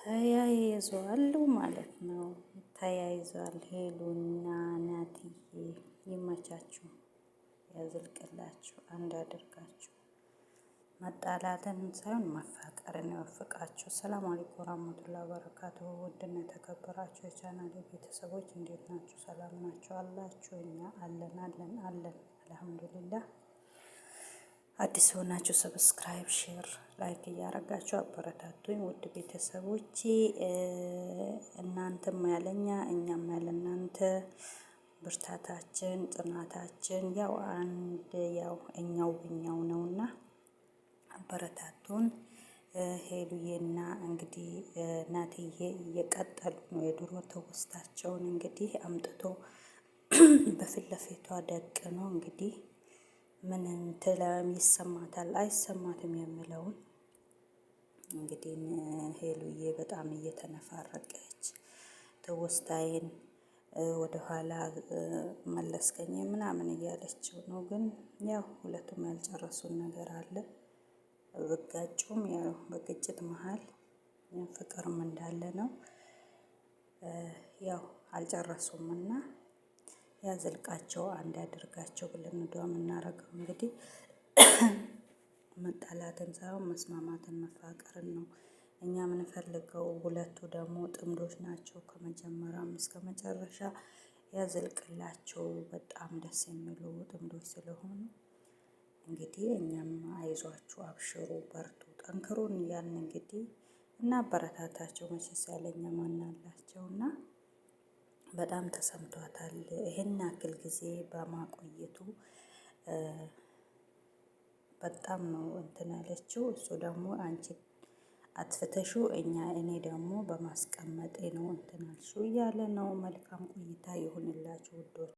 ተያይዘዋል ማለት ነው። ተያይዘዋል። ሄሉና ናትዬ ይመቻችሁ፣ ያዝልቅላችሁ፣ አንድ አድርጋችሁ መጣላትን ሳይሆን መፋቀርን ያወፍቃችሁ። ሰላም አለይኩም ወራህመቱላሂ ወበረካቱሁ። ውድና የተከበራችሁ የቻናሌ ቤተሰቦች እንዴት ናችሁ? ሰላም ናችሁ አላችሁ? እኛ አለን አልሐምዱሊላህ። አዲስ ሆናችሁ ሰብስክራይብ፣ ሼር፣ ላይክ እያረጋችሁ አበረታቱኝ ውድ ቤተሰቦቼ። እናንተም ያለኛ እኛም ያለ እናንተ ብርታታችን ጽናታችን ያው አንድ ያው እኛው ነውና አበረታቱን። ሄሉዬና እንግዲህ ናትዬ እየቀጠሉ ነው የድሮ ትውስታቸውን እንግዲህ አምጥቶ በፊት ለፊቷ ደቅ ነው እንግዲህ ምን እንትለም ይሰማታል አይሰማትም የሚለውን እንግዲህ ሄሉዬ በጣም እየተነፋረቀች ትውስታዬን ወደኋላ መለስከኝ ምናምን እያለችው ነው። ግን ያው ሁለቱም ያልጨረሱን ነገር አለ። ብጋጩም ያው በግጭት መሀል ፍቅርም እንዳለ ነው። ያው አልጨረሱም እና ያዘልቃቸው አንድ ያድርጋቸው ብለን ዱዓ የምናረገው እንግዲህ መጣላትን ሳይሆን መስማማትን መፋቀርን ነው እኛ የምንፈልገው። ሁለቱ ደግሞ ጥምዶች ናቸው። ከመጀመሪያም እስከ መጨረሻ ያዘልቅላቸው። በጣም ደስ የሚሉ ጥምዶች ስለሆኑ እንግዲህ እኛም አይዟችሁ፣ አብሽሩ፣ በርቱ፣ ጠንክሩን እያልን እንግዲህ እና አበረታታቸው። መቼስ ያለኛ ማናላቸው እና በጣም ተሰምቷታል ይሄን ያክል ጊዜ በማቆየቱ በጣም ነው እንትን ያለችው። እሱ ደግሞ አንቺ አትፍተሹ እኔ ደግሞ በማስቀመጤ ነው እንትን አልሽው እያለ ነው። መልካም ቆይታ ይሁንላችሁ ውዶች።